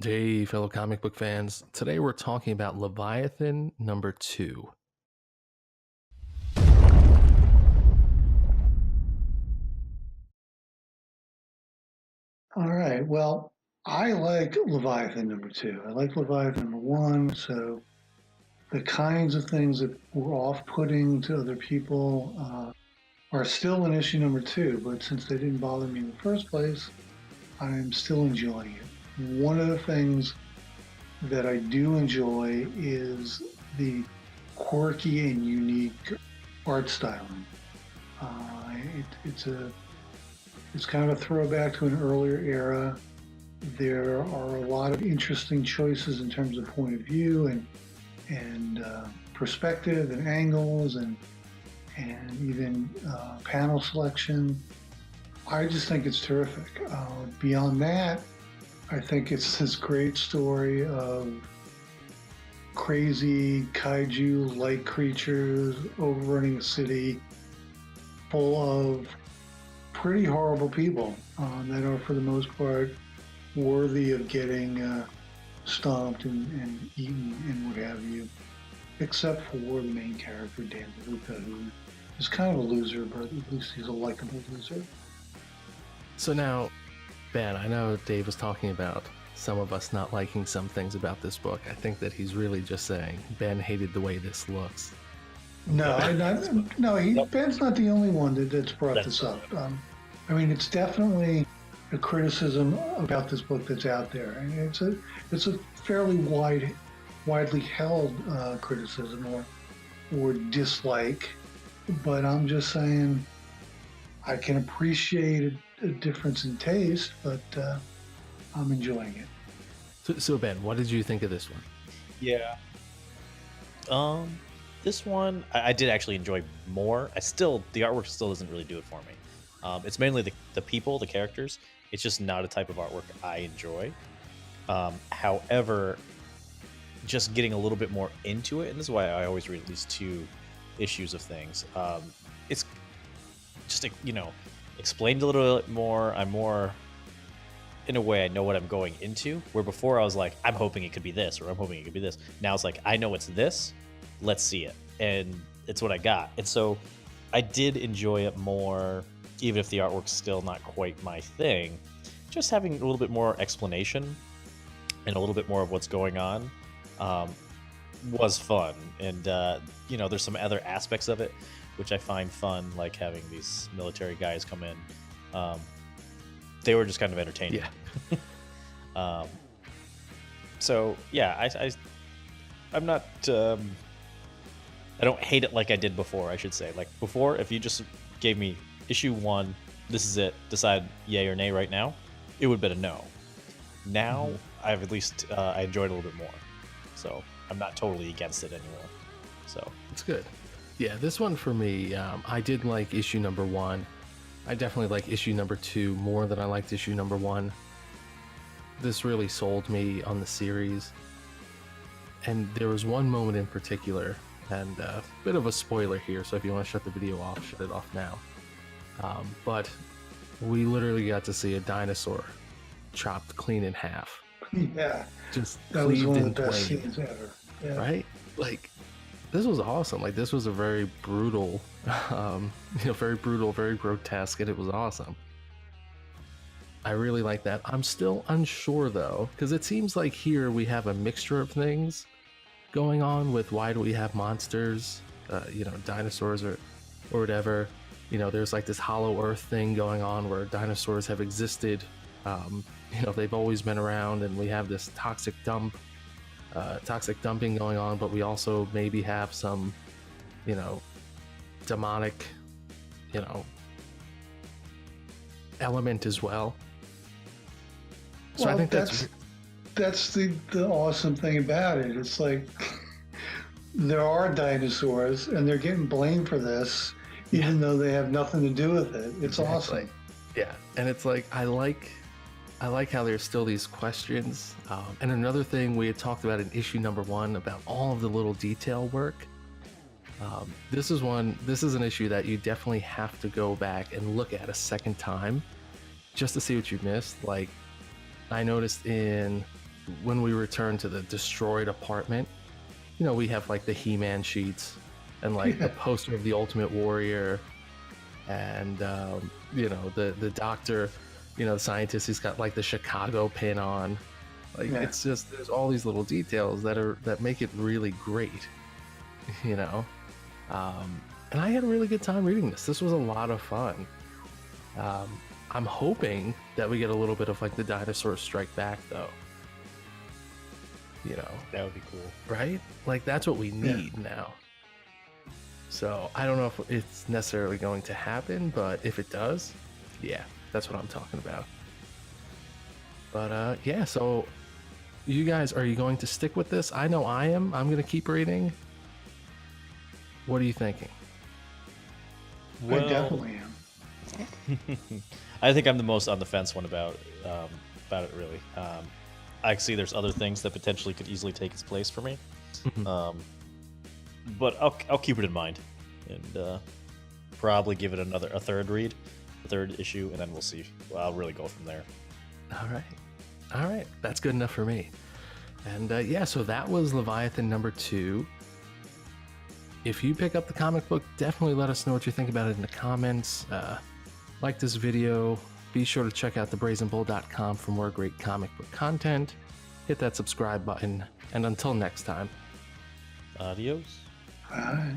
Hey, fellow comic book fans. Today we're talking about Leviathan number 2. All right. Well, I like Leviathan number two. I like Leviathan number one. So the kinds of things that were off-putting to other people are still in issue number two. But since they didn't bother me in the first place, I'm still enjoying it. One of the things that I do enjoy is the quirky and unique art styling. It's kind of a throwback to an earlier era. There are a lot of interesting choices in terms of point of view and perspective and angles and even panel selection. I just think it's terrific. Beyond that, I think it's this great story of crazy kaiju-like creatures overrunning a city full of pretty horrible people that are, for the most part, worthy of getting stomped and eaten and what have you, except for the main character, Dan DeLuca, who is kind of a loser, but at least he's a likable loser. So now, Ben, I know Dave was talking about some of us not liking some things about this book. I think that he's really just saying Ben hated the way this looks. No, Ben's not the only one that's brought this up. I mean, it's definitely a criticism about this book that's out there, and it's a fairly widely held criticism or dislike. But I'm just saying, I can appreciate a difference in taste, but I'm enjoying it. So Ben, what did you think of this one? Yeah. This one I did actually enjoy more. The artwork still doesn't really do it for me. It's mainly the people, the characters. It's just not a type of artwork I enjoy. However, just getting a little bit more into it, and this is why I always read at least 2 issues of things. It's just explained a little bit more. I'm more, in a way, I know what I'm going into. Where before I was like, I'm hoping it could be this, or I'm hoping it could be this. Now it's like, I know it's this. Let's see it, and it's what I got. And so I did enjoy it more, even if the artwork's still not quite my thing. Just having a little bit more explanation and a little bit more of what's going on was fun. And there's some other aspects of it which I find fun, like having these military guys come in. They were just kind of entertaining. Yeah. So yeah, I'm not. I don't hate it like I did before. I should say, like before, if you just gave me issue 1, this is it, decide yay or nay right now, it would have been a no. Now I've at least I enjoyed it a little bit more, so I'm not totally against it anymore. So It's good. Yeah, this one for me, I did like issue number 1. I definitely like issue number 2 more than I liked issue number 1. This really sold me on the series. And there was one moment in particular, and a bit of a spoiler here, so if you want to shut the video off, shut it off now. But we literally got to see a dinosaur chopped clean in half. Yeah, Just that was one of the cleaved in best twain, scenes ever. Yeah. right? Like, this was awesome. Like, this was a very brutal, very brutal, very grotesque, and it was awesome. I really like that. I'm still unsure though, because it seems like here we have a mixture of things going on with why do we have monsters, dinosaurs or whatever. There's like this hollow earth thing going on where dinosaurs have existed. They've always been around, and we have this toxic dumping going on, but we also maybe have some, demonic, element as well. So Well, I think that's the awesome thing about it. It's like there are dinosaurs, and they're getting blamed for this, even though they have nothing to do with it. It's exactly. awesome. Yeah, and it's like I like how there's still these questions. And another thing we had talked about in issue number 1 about all of the little detail work. This is an issue that you definitely have to go back and look at a second time just to see what you missed. Like, I noticed in when we return to the destroyed apartment, you know, we have like the He-Man sheets and like the poster of the Ultimate Warrior, and you know, the doctor, you know, the scientist, he's got like the Chicago pin on. Like it's just, there's all these little details that make it really great, you know. And I had a really good time reading this. This was a lot of fun. I'm hoping that we get a little bit of like the dinosaurs strike back, though. You know, That would be cool. right? Like that's what we need now. So I don't know if it's necessarily going to happen, but if it does, yeah, that's what I'm talking about. But yeah, so you guys, are you going to stick with this? I know I am. I'm going to keep reading. What are you thinking? I definitely am. I think I'm the most on the fence one about it, really. I see there's other things that potentially could easily take its place for me. But I'll keep it in mind and probably give it a third read, a third issue, and then we'll see. I'll really go from there. All right, that's good enough for me. And yeah, so that was Leviathan #2. If you pick up the comic book, definitely let us know what you think about it in the comments. Like this video, be sure to check out thebrazenbull.com for more great comic book content. Hit that subscribe button, and until next time. Adios. All right.